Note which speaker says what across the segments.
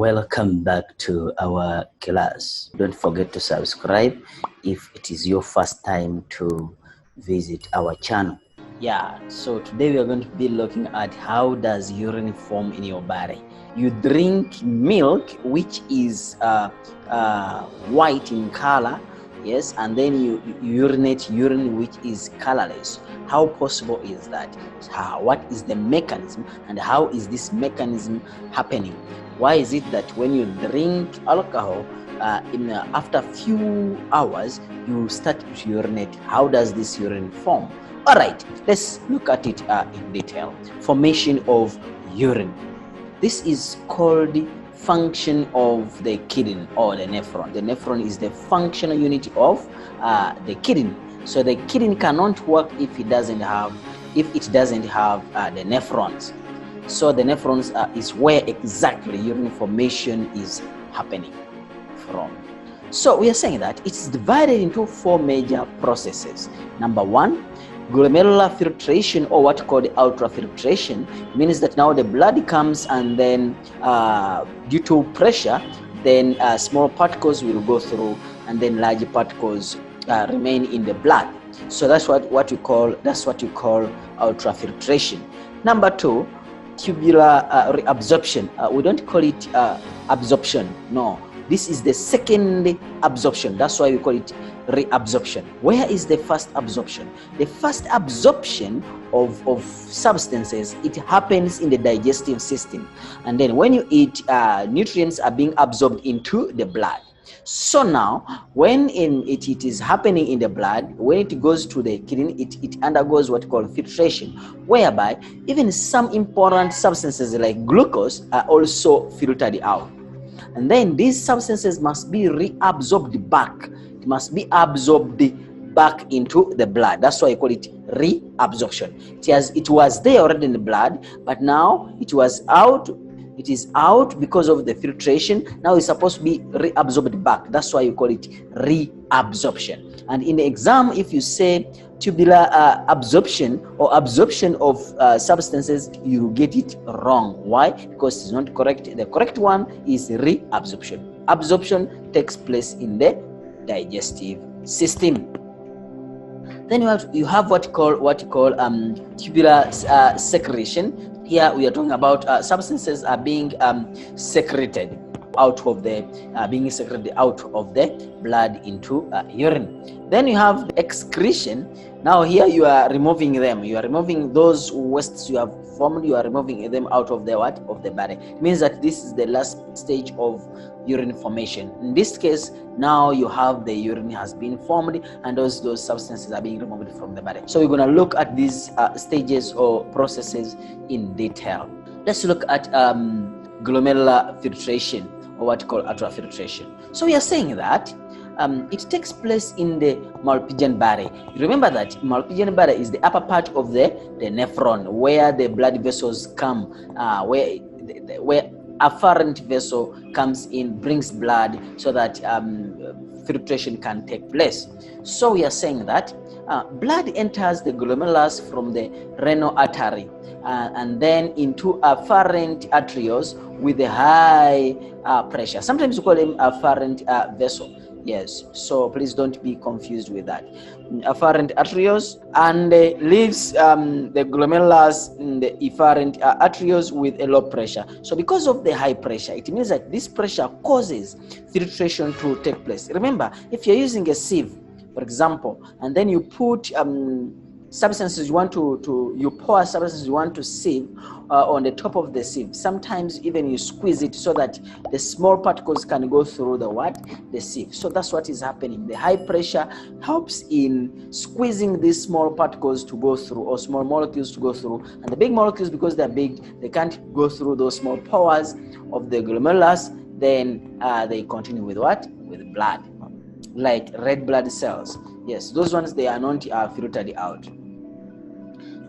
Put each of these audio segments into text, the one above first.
Speaker 1: Welcome back to our class. Don't forget to subscribe if it is your first time to visit our channel. So today we are going to be looking at how does urine form in your body. You drink milk which is white in color, yes, and then you urinate urine which is colorless. How possible is that? What is the mechanism, and how is this mechanism happening? Why is it that when you drink alcohol, after a few hours, you start to urinate? How does this urine form? All right, let's look at it in detail. Formation of urine. This is called the function of the kidney or the nephron. The nephron is the functional unit of the kidney. So the kidney cannot work if it doesn't have the nephrons. So the nephrons is where exactly urine formation is happening from. So we are saying that it's divided into four major processes. Number one, glomerular filtration, or what called ultrafiltration, means that now the blood comes and then due to pressure, then small particles will go through and then large particles remain in the blood. So that's what you call ultrafiltration. Number two, tubular reabsorption. We don't call it absorption. No, this is the second absorption. That's why we call it reabsorption. Where is the first absorption? The first absorption of substances, it happens in the digestive system, and then when you eat, nutrients are being absorbed into the blood. So now when it is happening in the blood, when it goes to the kidney, it undergoes what called filtration, whereby even some important substances like glucose are also filtered out, and then these substances must be reabsorbed back. It must be absorbed back into the blood. That's why I call it reabsorption. It was there already in the blood, but now it was out. It is out because of the filtration. Now it's supposed to be reabsorbed back. That's why you call it reabsorption. And in the exam, if you say tubular absorption or absorption of substances, you get it wrong. Why? Because it's not correct. The correct one is reabsorption. Absorption takes place in the digestive system. Then you have what you call tubular secretion. Here we are talking about substances are being secreted out of the blood into urine. Then you have excretion. Now here you are removing them. You are removing those wastes you have formed. You are removing them out of the body. It means that this is the last stage of urine formation. In this case, now you have the urine has been formed, and those substances are being removed from the body. So we're going to look at these stages or processes in detail. Let's look at glomerular filtration, or what you call ultrafiltration. So we are saying that it takes place in the Malpighian body. Remember that Malpighian body is the upper part of the nephron, where the blood vessels come, where afferent vessel comes in, brings blood so that filtration can take place. So we are saying that blood enters the glomerulus from the renal artery and then into afferent arterioles with a high pressure. Sometimes we call them afferent vessel. Yes, so please don't be confused with that. Afferent arterioles, and leaves the glomerulus in the efferent arterioles with a low pressure. So because of the high pressure, it means that this pressure causes filtration to take place. Remember, if you're using a sieve, for example, and then you put substances you pour substances you want to sieve on the top of the sieve. Sometimes even you squeeze it so that the small particles can go through the sieve. So that's what is happening. The high pressure helps in squeezing these small particles to go through, or small molecules to go through. And the big molecules, because they're big, they can't go through those small pores of the glomerulus. Then they continue with what? With blood, like red blood cells. Yes, those ones, they are not filtered out.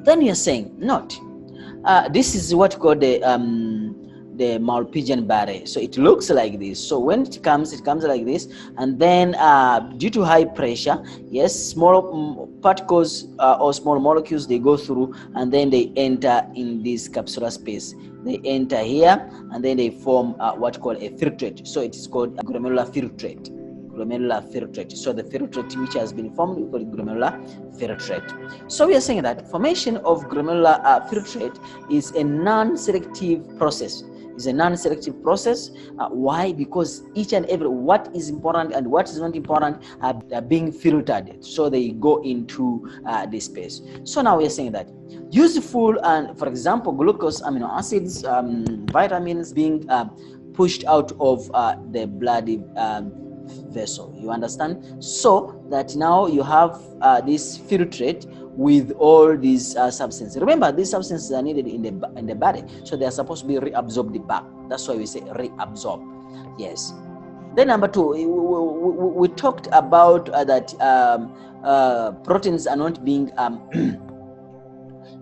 Speaker 1: Then you're saying, note, this is what called the the Malpighian body. So it looks like this. So when it comes like this, and then due to high pressure, yes, small particles or small molecules, they go through and then they enter in this capsular space. They enter here and then they form what called a filtrate. So it is called a glomerular filtrate. Glomerular filtrate. So the filtrate which has been formed, we call it glomerular filtrate. So we are saying that formation of glomerular filtrate is a non-selective process. It's a non-selective process. Why? Because each and every what is important and what is not important are being filtered, so they go into this space. So now we are saying that useful and, for example, glucose, amino acids, vitamins being pushed out of the blood vessel. You understand? So that now you have this filtrate with all these substances. Remember, these substances are needed in the body, so they are supposed to be reabsorbed back. That's why we say reabsorb. Yes. Then number two, we talked about that proteins are not being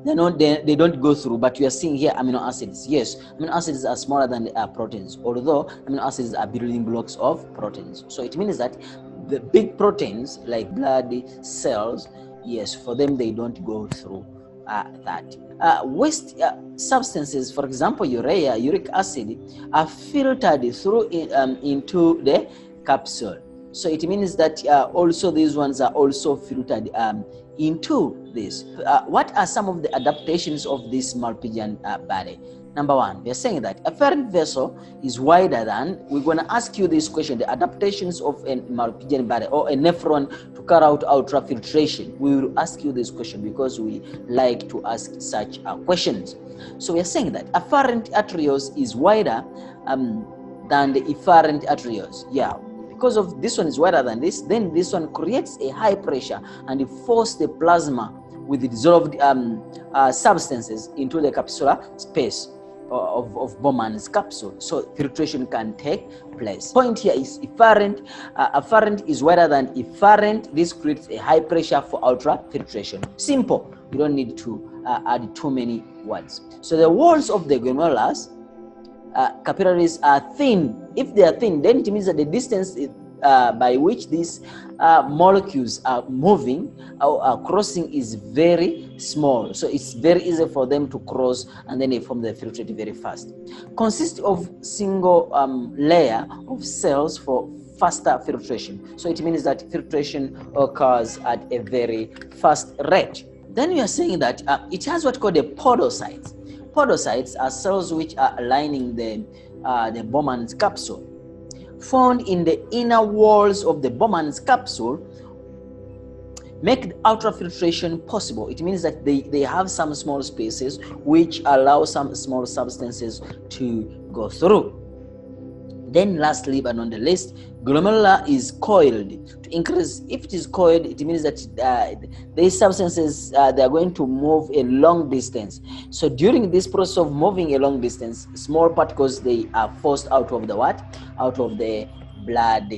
Speaker 1: they don't go through, but we are seeing here amino acids. Yes, amino acids are smaller than proteins, although amino acids are building blocks of proteins. So it means that the big proteins like blood cells, yes, for them they don't go through that. Waste substances, for example, urea, uric acid, are filtered through into the capsule. So it means that also these ones are also filtered into this. What are some of the adaptations of this Malpighian body? Number one, we are saying that a afferent vessel is wider than, we're going to ask you this question, the adaptations of a Malpighian body or a nephron to carry out ultrafiltration. We will ask you this question because we like to ask such questions. So we are saying that afferent arterioles is wider than the efferent arterioles. Yeah. Because of this one is wider than this, then this one creates a high pressure and it forces the plasma with the dissolved substances into the capsular space of Bowman's capsule, so filtration can take place. Point here is efferent. Afferent is wider than efferent. This creates a high pressure for ultrafiltration. Simple. You don't need to add too many words. So the walls of the glomerulus capillaries are thin. If they are thin, then it means that the distance by which these molecules are moving or crossing is very small. So it's very easy for them to cross and then they form the filtrate very fast. Consists of single layer of cells for faster filtration. So it means that filtration occurs at a very fast rate. Then we are saying that it has what called the podocytes. Podocytes are cells which are lining the Bowman's capsule. Found in the inner walls of the Bowman's capsule, make ultrafiltration possible. It means that they have some small spaces which allow some small substances to go through. Then lastly, but not the least, glomerula is coiled. To increase, if it is coiled, it means that these substances, they are going to move a long distance. So during this process of moving a long distance, small particles, they are forced out of the what? Out of the blood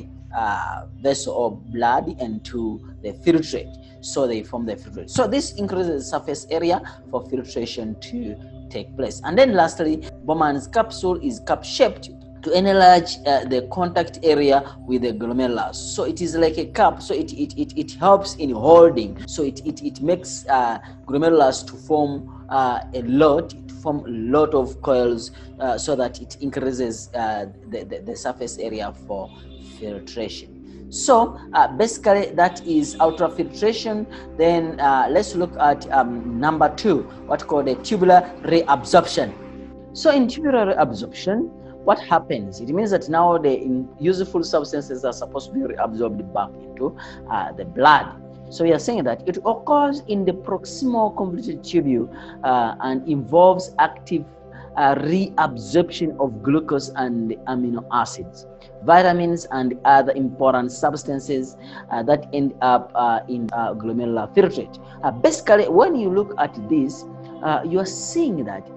Speaker 1: vessel of blood into the filtrate. So they form the filtrate. So this increases the surface area for filtration to take place. And then lastly, Bowman's capsule is cup-shaped to enlarge the contact area with the glomerulus. So it is like a cup, so it helps in holding. So it makes glomerulus to form a lot of coils so that it increases the surface area for filtration. So basically that is ultrafiltration. Then let's look at number two, what called a tubular reabsorption. So in tubular reabsorption, what happens? It means that now the useful substances are supposed to be reabsorbed back into the blood. So we are saying that it occurs in the proximal convoluted tubule and involves active reabsorption of glucose and amino acids, vitamins, and other important substances that end up in glomerular filtrate. Basically, when you look at this, you are seeing that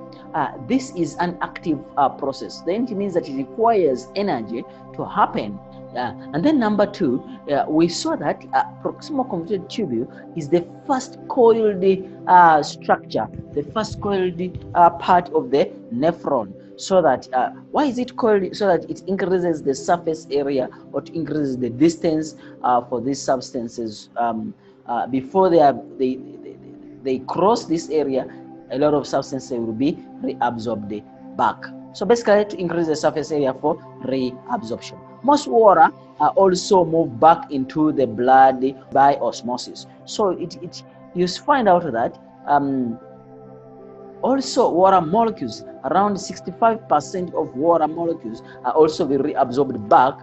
Speaker 1: this is an active process. Then it means that it requires energy to happen. And then number two, we saw that proximal convoluted tubule is the first coiled structure, the first coiled part of the nephron. so that why is it called? So that it increases the surface area, or to increase the distance for these substances before they cross this area. A lot of substances will be reabsorbed back. So basically, to increase the surface area for reabsorption. Most water also move back into the blood by osmosis. So you find out that also water molecules, around 65% of water molecules are also reabsorbed back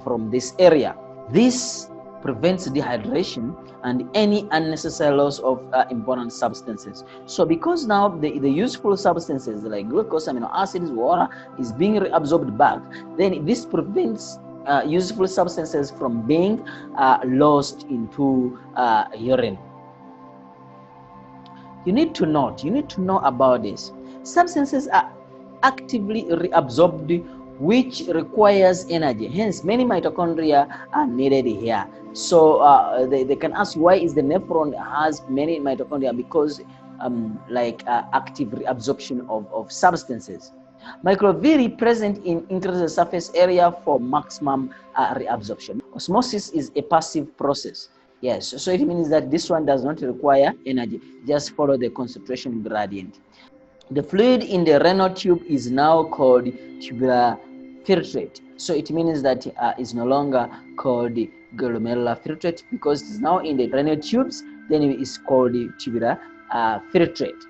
Speaker 1: from this area. This prevents dehydration and any unnecessary loss of important substances. So because now the useful substances like glucose, amino acids, water is being reabsorbed back, then this prevents useful substances from being lost into urine. You need to know about this. Substances are actively reabsorbed, which requires energy. Hence, many mitochondria are needed here. So they can ask, why is the nephron has many mitochondria? Because active reabsorption of substances. Microvilli present increase the surface area for maximum reabsorption. Osmosis is a passive process. Yes, so it means that this one does not require energy. Just follow the concentration gradient. The fluid in the renal tube is now called tubular filtrate. So it means that it's no longer called glomerular filtrate, because it's now in the renal tubes. Then it's called tubular filtrate.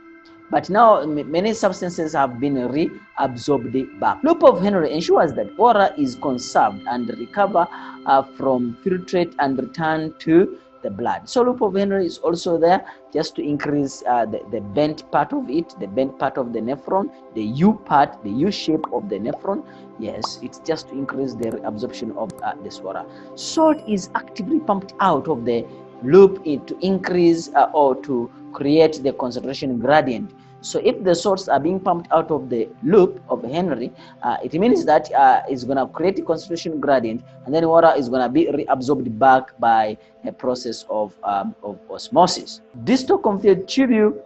Speaker 1: But now many substances have been reabsorbed back. Loop of Henry ensures that water is conserved and recover from filtrate and return to the blood. So loop of Henry is also there just to increase the bent part of it, the bent part of the nephron, the U part, the U shape of the nephron. Yes, it's just to increase the absorption of this water. Salt is actively pumped out of the loop to increase or to create the concentration gradient. So if the salts are being pumped out of the loop of Henry, it means that it's going to create a concentration gradient, and then water is going to be reabsorbed back by a process of osmosis. Distal convoluted tubule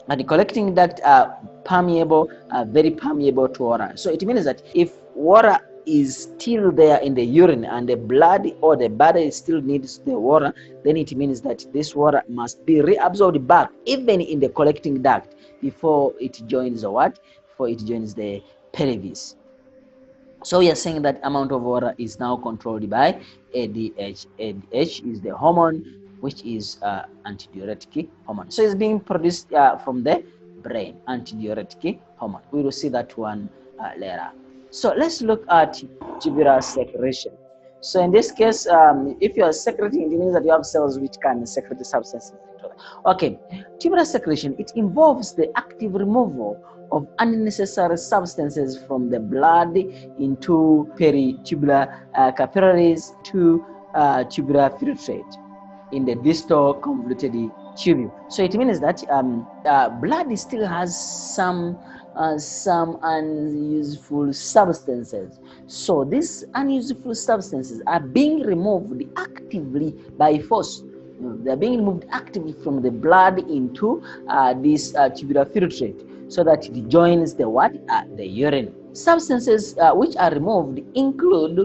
Speaker 1: and the collecting duct are permeable, very permeable to water. So it means that if water is still there in the urine and the blood or the body still needs the water, then it means that this water must be reabsorbed back even in the collecting duct before it joins before it joins the pelvis. So we are saying that amount of water is now controlled by ADH. ADH is the hormone which is antidiuretic hormone. So it's being produced from the brain, antidiuretic hormone. We will see that one later. So let's look at tubular secretion. So in this case, if you are secreting, it means that you have cells which can secrete substances. Okay, tubular secretion, it involves the active removal of unnecessary substances from the blood into peritubular capillaries to tubular filtrate in the distal convoluted tubule. So it means that blood still has some unuseful substances. So these unuseful substances are being removed actively by force. They are being removed actively from the blood into this tubular filtrate, so that it joins the the urine. Substances which are removed include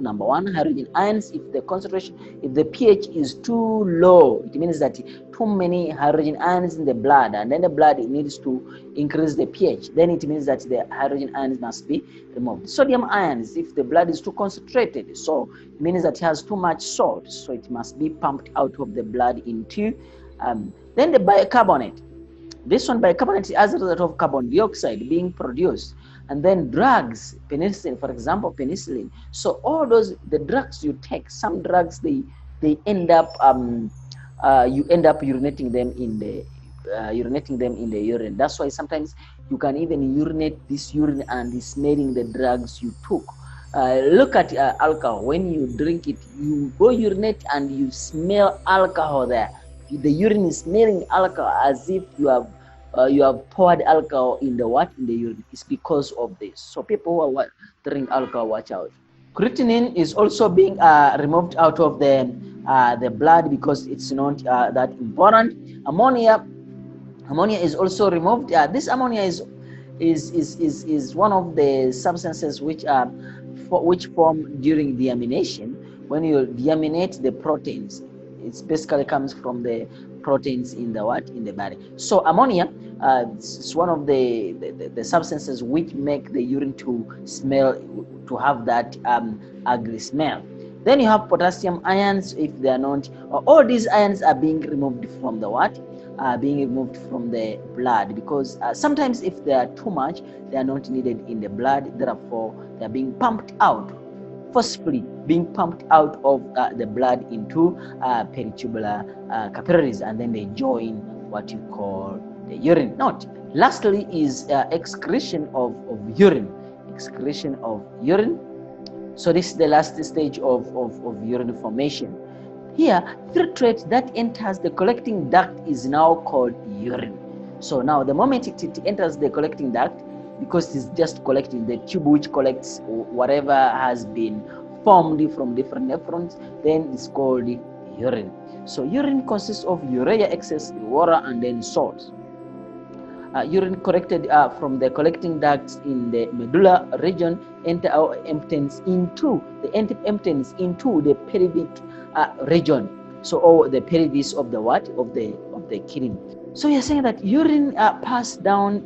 Speaker 1: number one, hydrogen ions. If the pH is too low, it means that too many hydrogen ions in the blood, and then the blood needs to increase the pH. Then it means that the hydrogen ions must be removed. Sodium ions, if the blood is too concentrated, so it means that it has too much salt, so it must be pumped out of the blood into. Then the bicarbonate. This one, bicarbonate, as a result of carbon dioxide being produced. And then drugs, penicillin, for example, penicillin. So all the drugs you take, some drugs they end up you end up urinating them in the urine. That's why sometimes you can even urinate this urine and it's smelling the drugs you took. Look at alcohol. When you drink it, you go urinate and you smell alcohol there. The urine is smelling alcohol as if you have poured alcohol in the urine. It's because of this. So people who are drink alcohol, watch out. Creatinine is also being removed out of the blood because it's not that important. Ammonia is also removed. This ammonia is one of the substances which form during deamination. When you deaminate the proteins, it basically comes from the proteins in the body. So ammonia is one of the substances which make the urine to have that ugly smell. Then you have potassium ions. If they are not, all these ions are being removed from the being removed from the blood, because sometimes if they are too much, they are not needed in the blood. Therefore, they are being pumped out, forcefully being pumped out of the blood into peritubular capillaries, and then they join what you call the urine. Note, lastly is excretion of urine. Excretion of urine. So this is the last stage of urine formation. Here, filtrate that enters the collecting duct is now called urine. So now the moment it enters the collecting duct, because it's just collecting the tube which collects whatever has been formed from different nephrons, then it's called urine. So urine consists of urea, excess water, and then salt. Urine collected from the collecting ducts in the medulla region empties into the pelvic region. So, or the pelvis of the kidney. So you're saying that urine passed down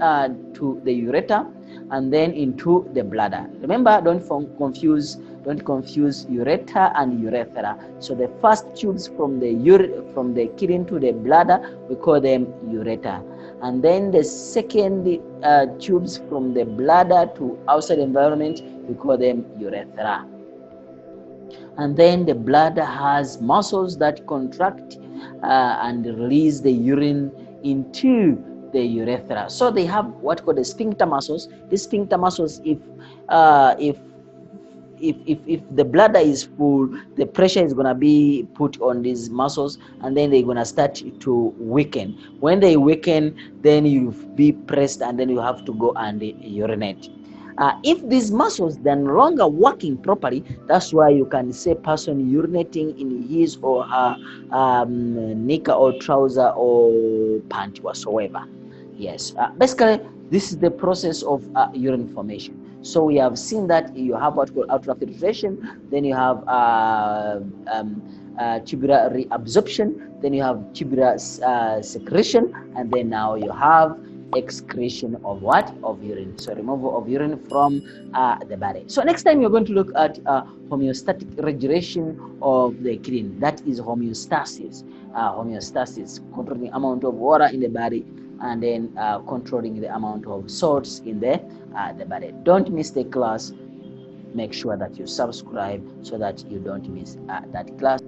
Speaker 1: to the ureter and then into the bladder. Remember, don't confuse ureter and urethra. So the first tubes from the kidney to the bladder, we call them ureter, and then the second tubes from the bladder to outside environment, we call them urethra. And then the bladder has muscles that contract and release the urine into the urethra. So they have what called the sphincter muscles. These sphincter muscles, if the bladder is full, the pressure is going to be put on these muscles, and then they're going to start to weaken. When they weaken, then you be pressed, and then you have to go and urinate. If these muscles are no longer working properly, that's why you can see a person urinating in his or her knicker or trouser or pant whatsoever. Yes, basically this is the process of urine formation. So we have seen that you have what called alveolar filtration, then you have tubular reabsorption, then you have tubular secretion, and then now you have excretion of urine. So removal of urine from the body. So next time you're going to look at homeostatic regulation of the kidney. That is homeostasis. Homeostasis, controlling the amount of water in the body, and then controlling the amount of salts in the body. Don't miss the class. Make sure that you subscribe so that you don't miss that class.